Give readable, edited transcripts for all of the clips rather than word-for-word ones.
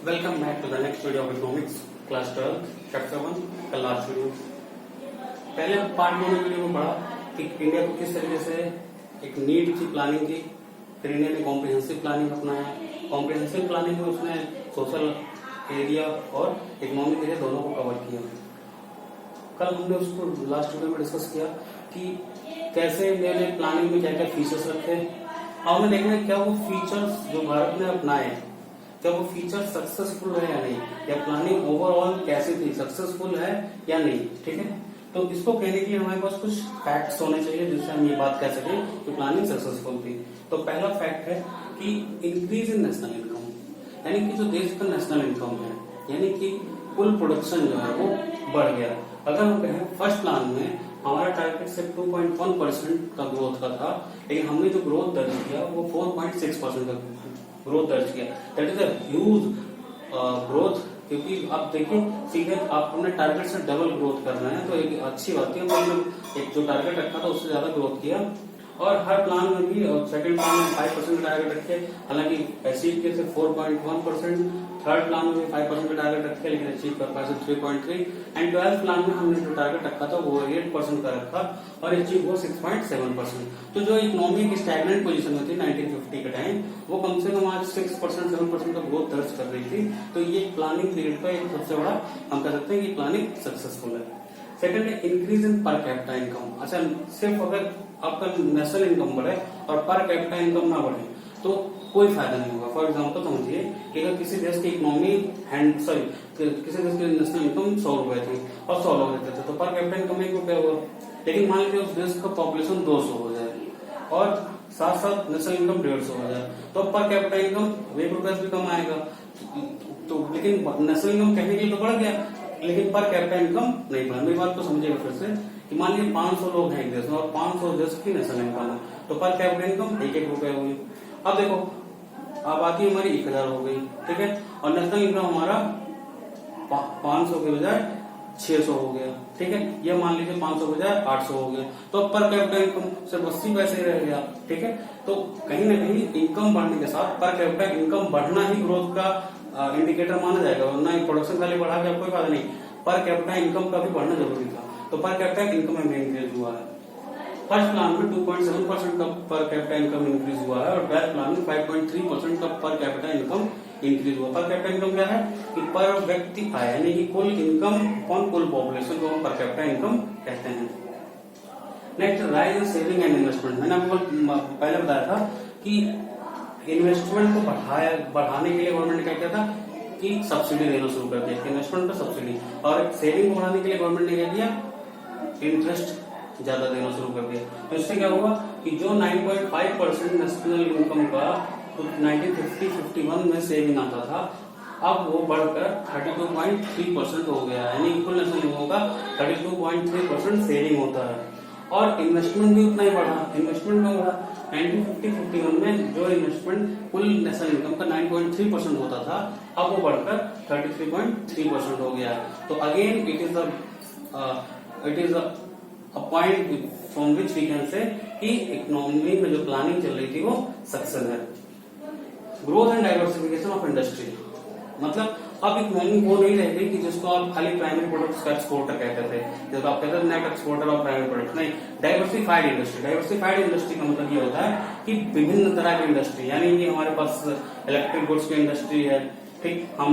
Welcome back to the next video of economics class 12 chapter 1 का last video. पहले part 1 video में पढ़ा कि इंडिया को किस तरीके से एक नीड की प्लानिंग की, फिर इंडिया ने कॉम्प्रिहेंसिव प्लानिंग अपनाया। कॉम्प्रिहेंसिव प्लानिंग में उसने सोशल एरिया और इकोनॉमिक एरिया दोनों को कवर किया। कल हमने उसको लास्ट वीडियो में डिस्कस किया कि कैसे इंडिया ने प्लानिंग में क्या क्या फीचर्स रखे। अब हमें देखना है क्या वो फीचर्स जो भारत ने अपनाए क्या वो फीचर सक्सेसफुल है या नहीं, या प्लानिंग ओवरऑल कैसी थी, सक्सेसफुल है या नहीं। ठीक है, तो इसको कहने के लिए हमारे पास कुछ फैक्ट्स होने चाहिए जिससे हम ये बात कह सकें कि प्लानिंग सक्सेसफुल थी। तो पहला फैक्ट है कि इंक्रीज इन नेशनल इनकम, यानी कि जो देश का नेशनल इनकम है, यानी कि कुल प्रोडक्शन जो है वो बढ़ गया। अगर हम कहें फर्स्ट प्लान में हमारा टारगेट सिर्फ 2.1% का ग्रोथ का था, लेकिन हमने जो ग्रोथ दर्ज किया वो 4.6% का ग्रोथ दर्ज किया। That is a huge growth, क्योंकि आप देखिए सीधे आप अपने टारगेट से डबल ग्रोथ कर रहे हैं, तो एक अच्छी बात है। हमने एक जो टारगेट रखा था उससे ज्यादा ग्रोथ किया। और हर प्लान में भी सेकंड प्लान में 5% का टारगेट रखे, हालांकि अचीव किए थे 4.1%, थर्ड प्लान में भी 5% का टारगेट रखे लेकिन अचीव कर पाए 3.3, एंड 12th प्लान में हमने जो टारगेट रखा था वो 8% का रखा और अचीव हुआ 6.7%। तो जो इकोनॉमी की स्टैग्नेंट पोजीशन में थी 1950 के टाइम, वो कम से कम आज 6% 7% का ग्रोथ दर्ज कर रही थी। तो ये प्लानिंग पीरियड का एक सबसे बड़ा हम कह सकते हैं कि प्लानिंग सक्सेसफुल है। सेकंड है increase in per capita income. अच्छा, सिर्फ अगर आपका नेशनल इनकम बढ़े और पर कैपिटा इनकम ना बढ़े तो कोई फायदा नहीं होगा। फॉर एग्जांपल समझिए कि अगर किसी देश की इकोनॉमी किसी देश की नेशनल इनकम 100 रुपए थी और 100 लोग रहते थे, तो पर कैपिटा इनकम 1 रुपया हुआ। लेकिन मान लीजिए उस देश का पॉपुलेशन 200 हो जाए और साथ साथ नेशनल इनकम 150 हो जाए, तो पर कैपिटा इनकम 1 रुपया भी कम आएगा। तो लेकिन नेशनल इनकम कहने के लिए तो बढ़ गया, लेकिन पर कैपिटा इनकम नहीं बढ़ा। मेरी बात को समझिएगा फिर से कि मान लीजिए 500 लोग हैं एक देश में और 500 देश की नेशनल इनकम है, तो पर कैपिटा इनकम 1-1 रुपया हुई। अब देखो आबादी हमारी 1000 हो गई, ठीक है, और नेशनल इनकम हमारा 500 के बजाय 600 हो गया। ठीक है, ये मान लीजिए 500 के बजाय 800 हो गया, तो पर कैपिटा इनकम सिर्फ 80 पैसे रह गया। ठीक है, तो कहीं ना कहीं इनकम बढ़ने के साथ पर कैपिटा इनकम बढ़ना ही ग्रोथ का इंडिकेटर माना जाएगा, वरना प्रोडक्शन खाली बढ़ा के कोई फायदा नहीं, पर कैपिटा इनकम का भी बढ़ना जरूरी था। तो पर कैपिटा इनकम में इंक्रीज हुआ है। फर्स्ट प्लान में 2.7% का पर कैपिटा इनकम इंक्रीज हुआ है और 12th प्लान में 5.3% का पर कैपिटा इनकम इंक्रीज हुआ। पर कैपिटा इनकम क्या है कि पर व्यक्ति आय, यानी कि कुल इनकम ऑन कुल पॉपुलेशन को हम पर कैपिटा इनकम कहते हैं। Next, rise in saving and investment. मैंने आपको पहले बताया था कि इन्वेस्टमेंट को बढ़ाने के लिए गवर्नमेंट ने क्या किया था कि सब्सिडी देना शुरू कर दिया, इन्वेस्टमेंट पर सब्सिडी, और सेविंग को बढ़ाने के लिए गवर्नमेंट ने क्या किया, इंटरेस्ट ज्यादा देना शुरू कर दिया। तो इससे क्या हुआ कि जो 9.5% नेशनल इनकम का 1950-51 में सेविंग आता था, अब वो बढ़कर 32.3% हो गया, यानी कुल नेशनल इनकम का 32.3% सेविंग होता है। और इन्वेस्टमेंट भी उतना ही बढ़ा। इन्वेस्टमेंट में बढ़ा 1950-51 में जो इन्वेस्टमेंट कुल नेशनल इनकम का 9.3% होता था, अब वो बढ़कर 33.3% हो गया। तो again it is a point from which we can say कि इकोनॉमी में जो प्लानिंग चल रही थी वो सक्सेस है। Growth and diversification of industry, मतलब अब इकोनॉमी वो नहीं रह गई कि जिसको आप खाली प्राइमरी प्रोडक्ट्स का एक्सपोर्टर कहते थे, जब आप कहते थे net exporter of primary products, नहीं, डाइवर्सिफाइड इंडस्ट्री। डाइवर्सिफाइड इंडस्ट्री का मतलब ये होता है कि विभिन्न तरह की इंडस्ट्री, यानी कि हमारे पास इलेक्ट्रिक गुड्स की इंडस्ट्री है, ठीक, हम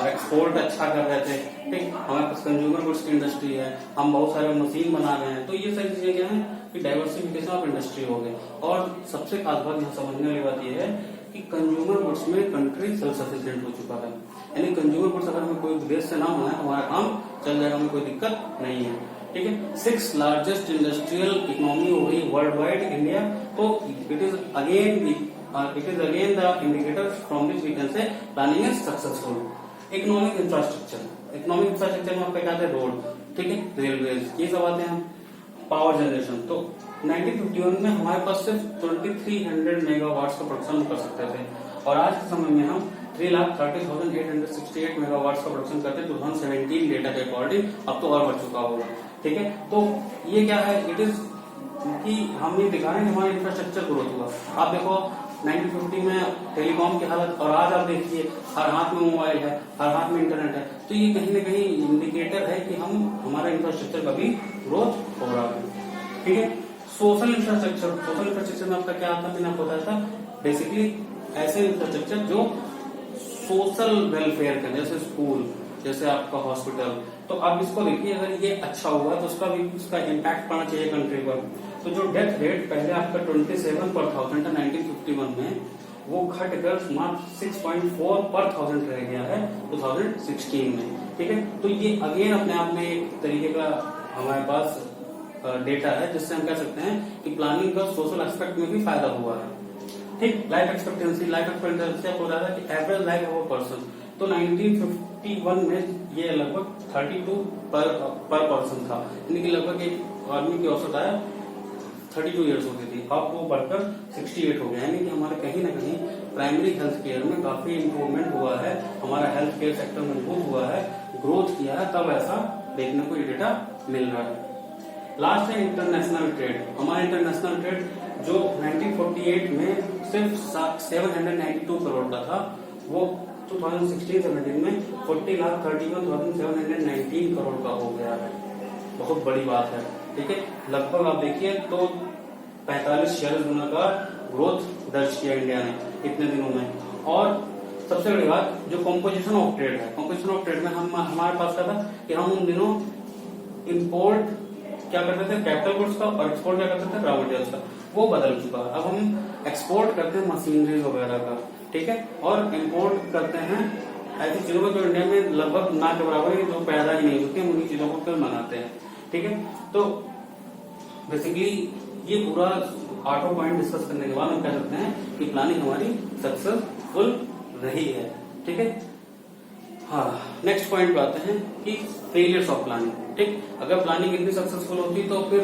एक्सपोर्ट अच्छा कर रहे थे, ठीक, हमारे पास कंज्यूमर गुड्स की इंडस्ट्री है, हम बहुत सारे मशीन बना रहे हैं। तो ये सारी चीजें क्या है कि डाइवर्सिफिकेशन ऑफ इंडस्ट्री हो गई। और सबसे खास बात यहाँ समझने वाली बात यह है कि कंज्यूमर गुड्स में कंट्री सेल्फ सफिशिएंट हो चुका है, यानी कंज्यूमर गुड्स अगर हमें कोई विदेश से ना होना है, हमारा काम चल जाएगा, हमें कोई दिक्कत नहीं है। ठीक है, 6th लार्जेस्ट इंडस्ट्रियल इकोनॉमी हो गई वर्ल्ड वाइड इंडिया। तो it is again the indicator from which we can say planning is successful. Economic infrastructure में आपका क्या है, रोड, ठीक है, रेलवेज, ये सब आते हैं। पावर जनरेशन, तो 1951 में हमारे पास सिर्फ 2300 मेगावाट्स का प्रोडक्शन कर सकते थे, और आज के समय में हम 3,30,868 मेगावाट्स का प्रोडक्शन करते हैं 2017 डेटा के अकॉर्डिंग। अब तो और बढ़ चुका होगा। ठीक है, तो ये क्या है, इट इज कि हम ये दिखा रहे हैं कि हमारा इंफ्रास्ट्रक्चर ग्रोथ हुआ। आप देखो 1950 में टेलीकॉम की हालत, और आज आप देखिए हर हाथ में मोबाइल है, हर हाथ में इंटरनेट है। तो ये कहीं ना कहीं इंडिकेटर है कि हमारा इंफ्रास्ट्रक्चर का भी ग्रोथ हो रहा है। ठीक है, सोशल इंफ्रास्ट्रक्चर में आपका क्या आता है, मैंने आपको बताया था, बेसिकली ऐसे इंफ्रास्ट्रक्चर जो सोशल वेलफेयर का, जैसे स्कूल, जैसे आपका हॉस्पिटल। तो आप इसको देखिए, अगर ये अच्छा हुआ तो उसका इम्पैक्ट पड़ना चाहिए कंट्री पर। तो जो डेथ रेट पहले आपका 27 पर 1000 था 1951 में, वो घटकर मात्र 6.4 पर 1000 रह गया है 2016 में। ठीक है, तो ये अगेन अपने आप में एक तरीके का हमारे पास डेटा है, जिससे हम कह सकते हैं कि प्लानिंग का सोशल एस्पेक्ट में भी फायदा हुआ है। ठीक, लाइफ एक्सपेक्टेंसी आपको बता था कि average life of a person, तो 1951 में ये लगभग 32 पर पर्सन था, यानी कि लगभग एक आदमी की औसत आया 32 ईयर्स होती थी। अब वो बढ़कर 68 हो गया, यानी कि हमारे कहीं ना कहीं प्राइमरी हेल्थ केयर में काफी इंप्रूवमेंट हुआ है, हमारा हेल्थ केयर सेक्टर मजबूत हुआ है, ग्रोथ किया है, तब ऐसा देखने को ये डेटा मिल रहा है। लास्ट है इंटरनेशनल ट्रेड। हमारा इंटरनेशनल ट्रेड जो 1948 में सिर्फ 792 करोड़ का था, वो 2016-17 में 40,31,719 करोड़ का हो गया है। बहुत बड़ी बात है। ठीक है, लगभग आप देखिए तो 45 गुना का ग्रोथ दर्ज किया इंडिया ने इतने दिनों में। और सबसे बड़ी बात जो कॉम्पोजिशन ऑफ ट्रेड है, कॉम्पोजिशन ऑफ ट्रेड में हमारे पास क्या था कि हम उन दिनों इंपोर्ट क्या करते थे कैपिटल गुड्स का, और एक्सपोर्ट क्या करते थे रॉ मटेरियल्स का, वो बदल चुका है। अब हम एक्सपोर्ट करते हैं मशीनरी वगैरह का, ठीक है, और इम्पोर्ट करते हैं ऐसी चीजों को जो इंडिया में लगभग ना के बराबर है, जो पैदा ही नहीं होती, हम उन्हीं चीजों को फिर मंगाते हैं। ठीक है, तो बेसिकली ये पूरा 8 पॉइंट डिस्कस करने के बाद हम कह सकते हैं कि प्लानिंग हमारी सक्सेसफुल रही है। ठीक है, हाँ, नेक्स्ट पॉइंट पे आते हैं कि फेलियर्स ऑफ प्लानिंग। ठीक, अगर प्लानिंग इतनी सक्सेसफुल होती तो फिर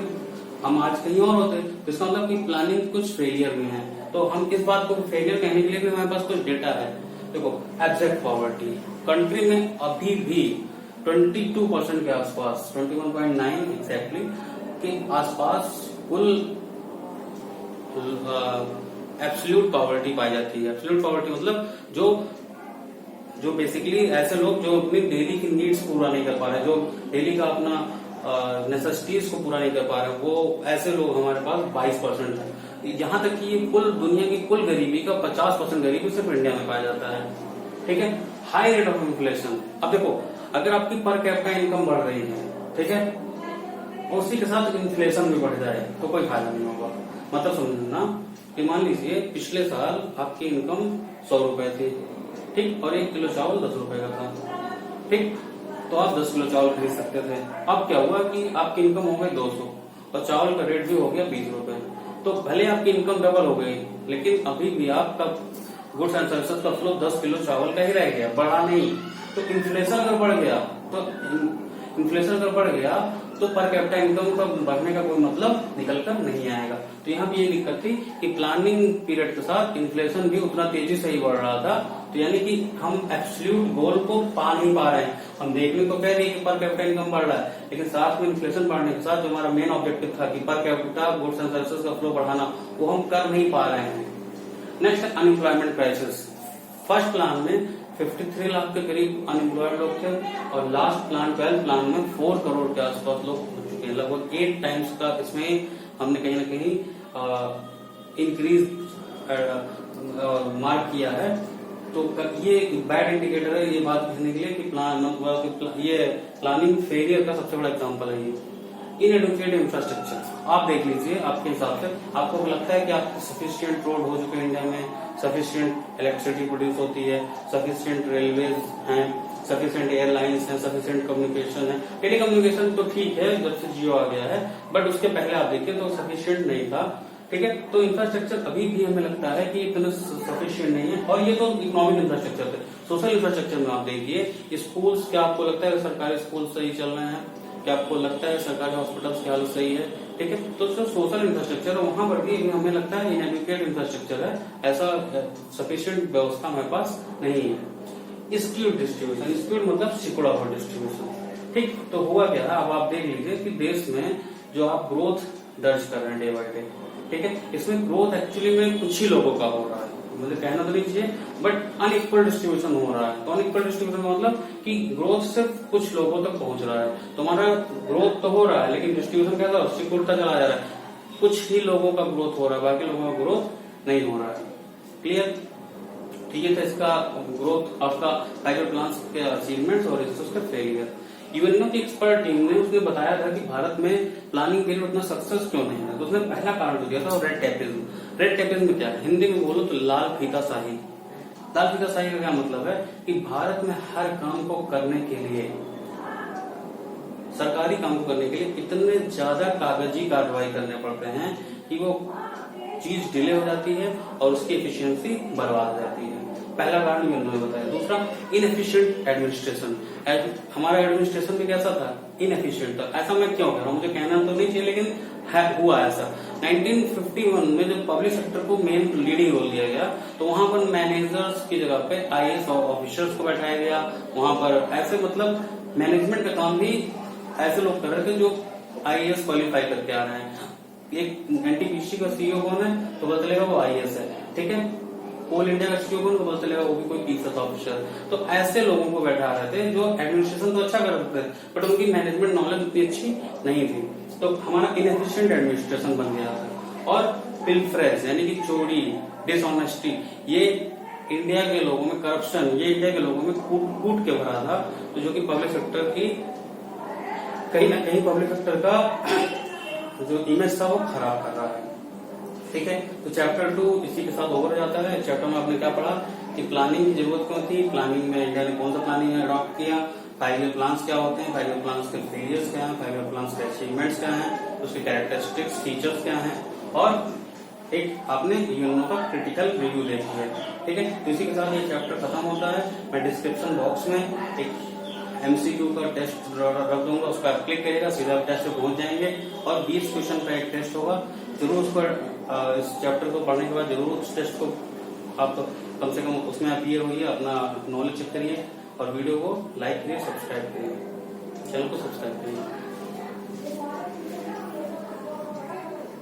हम आज कहीं और होते, तो इसका मतलब कि प्लानिंग कुछ फेलियर भी है। तो हम इस बात को फेलियर कहने के लिए भी हमारे पास कुछ डेटा है। देखो, एब्जेक्ट पॉवर्टी कंट्री में अभी भी 22% के आसपास, 21.9 एग्जैक्टली के आसपास कुल एब्सोल्यूट पॉवर्टी पाई जाती है। एब्सोल्यूट पॉवर्टी मतलब जो बेसिकली ऐसे लोग जो अपनी डेली की नीड्स पूरा नहीं कर पा रहे, जो डेली का अपना नेसेसिटीज को पूरा नहीं कर पा रहे, वो ऐसे लोग हमारे पास 22% है। यहाँ तक कि ये कुल दुनिया की कुल गरीबी का 50% गरीबी सिर्फ इंडिया में पाया जाता है। ठीक है, हाई रेट ऑफ इन्फ्लेशन। अब देखो, अगर आपकी पर कैपिटा इनकम बढ़ रही है, ठीक है, उसी के साथ इन्फ्लेशन भी बढ़ जाए तो कोई फायदा नहीं होगा। मतलब समझना कि मान लीजिए पिछले साल आपकी इनकम 100 रुपए थी, ठीक, और 1 किलो चावल 10 रुपए का था, ठीक, तो आप 10 किलो चावल खरीद सकते थे। अब क्या हुआ कि आपकी इनकम हो गई 200 और चावल का रेट भी हो गया 20 रुपए। तो भले आपकी इनकम डबल हो गई, लेकिन अभी भी आपका गुड्स एंड सर्विसेज का फ्लो 10 किलो चावल का ही रह गया, बढ़ा नहीं। तो इन्फ्लेशन अगर बढ़ गया तो पर कैपिटा इनकम का बढ़ने का कोई मतलब निकल कर नहीं आएगा। तो यहाँ भी ये दिक्कत थी कि प्लानिंग पीरियड के साथ इन्फ्लेशन भी उतना तेजी से ही बढ़ रहा था। तो यानी कि हम एब्सोल्यूट गोल को पा नहीं पा रहे हैं। हम देखने को कह रहे हैं कि पर कैपिटा इनकम बढ़ रहा है, लेकिन साथ में इन्फ्लेशन बढ़ने के साथ जो हमारा मेन ऑब्जेक्टिव था कि per capita goods and services का फ्लो बढ़ाना, वो हम कर नहीं पा रहे हैं। Next, unemployment crisis. First plan में 53 लाख के करीब अनएम्प्लॉयड लोग थे, और लास्ट प्लान 12 प्लान में 4 करोड़ के आसपास लोग हो चुके हैं। लगभग 8 टाइम्स का इसमें हमने कहीं ना कहीं इंक्रीज मार्क किया है। तो ये बैड इंडिकेटर है ये बात कहने के लिए कि ये प्लानिंग फेलियर का सबसे बड़ा एग्जाम्पल है। ये इनएडुकेटेड इंफ्रास्ट्रक्चर आप देख लीजिए, आपके हिसाब से आपको लगता है कि आपके सफिशिएंट रोड हो चुके हैं इंडिया में, सफिशिएंट इलेक्ट्रिसिटी प्रोड्यूस होती है, सफिशिएंट रेलवेज हैं, सफिशिएंट एयरलाइंस हैं, सफिशिएंट कम्युनिकेशन है। टेली कम्युनिकेशन तो ठीक है जब से जियो आ गया है, बट उसके पहले आप देखिए तो सफिशिएंट नहीं था। ठीक है, तो इंफ्रास्ट्रक्चर अभी भी हमें लगता है कि इतना सफिशिएंट नहीं है। और ये तो इकोनॉमिक इंफ्रास्ट्रक्चर थे। सोशल इंफ्रास्ट्रक्चर में आप देखिए, स्कूल्स, क्या आपको लगता है सरकारी स्कूल सही चल रहे हैं? क्या आपको लगता है सरकारी हॉस्पिटल्स की हालत सही है? ठीक है, तो जो सोशल इंफ्रास्ट्रक्चर है वहां पर भी हमें लगता है इनएडुकेट इंफ्रास्ट्रक्चर है, ऐसा सफिशिएंट व्यवस्था हमारे पास नहीं है। स्क्यूड डिस्ट्रीब्यूशन, स्क्यूड मतलब सिकुड़ा हुआ डिस्ट्रीब्यूशन। ठीक, तो हुआ क्या है, अब आप देख लीजिए कि देश में जो आप ग्रोथ दर्ज कर रहे हैं डे बाय डे, ठीक है। इसमें ग्रोथ एक्चुअली में कुछ ही लोगों का हो रहा है, मुझे कहना तो नहीं चाहिए, बट अनइक्वल डिस्ट्रीब्यूशन हो रहा है। तो अनइक्वल डिस्ट्रीब्यूशन का मतलब कि ग्रोथ सिर्फ कुछ लोगों तक पहुंच रहा है। तुम्हारा ग्रोथ तो हो रहा है लेकिन डिस्ट्रीब्यूशन कैसा सिकुड़ता चला जा रहा है, कुछ ही लोगों का ग्रोथ हो रहा है, बाकी लोगों का ग्रोथ नहीं हो रहा है। क्लियर? ठीक है, तो इसका ग्रोथ आपका 5 ईयर प्लान के अचीवमेंट्स और उसका फेलियर। यूएनओ की एक्सपर्ट टीम ने उसने बताया था कि भारत में प्लानिंग पीरियड उतना सक्सेस क्यों नहीं है। तो उसने पहला कारण जो दिया था रेड टेपिज्म। रेड टेपिज्म क्या है, हिंदी में बोलो तो लाल फीताशाही। लाल फीताशाही का क्या मतलब है कि भारत में हर काम को करने के लिए, सरकारी काम को करने के लिए इतने ज्यादा कागजी कार्रवाई करने पड़ते हैं कि वो चीज डिले हो जाती है और उसकी एफिशिएंसी बर्बाद हो जाती है। पहला कारण मैंने बताया। दूसरा, इनएफिशिएंट एडमिनिस्ट्रेशन। हमारा एडमिनिस्ट्रेशन भी कैसा था, इनएफिशिएंट था। ऐसा मैं क्यों कह रहा हूँ, मुझे कहना तो नहीं चाहिए लेकिन हुआ ऐसा। 1951 में जब पब्लिक सेक्टर को मेन लीडिंग रोल दिया गया तो वहां पर मैनेजर्स की जगह पे आईएएस ऑफिसर्स को बैठाया गया। वहां पर ऐसे मतलब मैनेजमेंट का काम भी ऐसे लोग कर रहे थे जो आईएएस क्वालिफाई करके आ रहे हैं। एक एनटीपीसी का सीईओ कौन है तो पता चलेगा वो आईएएस है, ठीक है। कोल इंडिया का सीईओ कौन तो पता चलेगा वो भी कोई पीएस ऑफिसर। तो ऐसे लोगों को बैठा रहे थे जो एडमिनिस्ट्रेशन तो अच्छा कर सकते थे बट उनकी मैनेजमेंट नॉलेज उतनी अच्छी नहीं थी। तो हमारा इनएफिशिएंट एडमिनिस्ट्रेशन बन गया था। और पिल्फरेज यानी कि चोरी, डिसऑनेस्टी, ये इंडिया के लोगों में करप्शन, ये इंडिया के लोगों में कूट के भरा था। तो जो कि पब्लिक सेक्टर की कहीं ना कहीं पब्लिक सेक्टर का जो इमेज था वो खराब कर रहा है, ठीक है। तो चैप्टर 2 इसी के साथ ओवर हो जाता है। चैप्टर में आपने क्या पढ़ा कि प्लानिंग की जरूरत क्यों थी, प्लानिंग में इंडिया ने कौन सा प्लानिंग अडॉप्ट किया, 5 ईयर प्लान्स क्या होते हैं, 5 ईयर प्लान्स के फेलियर्स क्या हैं, 5 ईयर प्लान्स के अचीवमेंट्स क्या हैं, उसके कैरेक्टरिस्टिक्स फीचर्स क्या हैं, और एक आपने यूएनओ का क्रिटिकल रिव्यू देखी है, ठीक है। तो इसी के साथ ये चैप्टर खत्म होता है। मैं डिस्क्रिप्शन बॉक्स में एक एमसीक्यू का टेस्ट रख दूंगा, उस पर आप क्लिक करिएगा, सीधा टेस्ट पे पहुंच जाएंगे। और 20 क्वेश्चन का एक टेस्ट होगा, जरूर उस पर इस चैप्टर को पढ़ने के बाद जरूर उस टेस्ट को आप कम से कम उसमें अपीयर होइए, अपना नॉलेज चेक करिए और वीडियो को लाइक करिए, सब्सक्राइब करिए, चैनल को सब्सक्राइब करिए।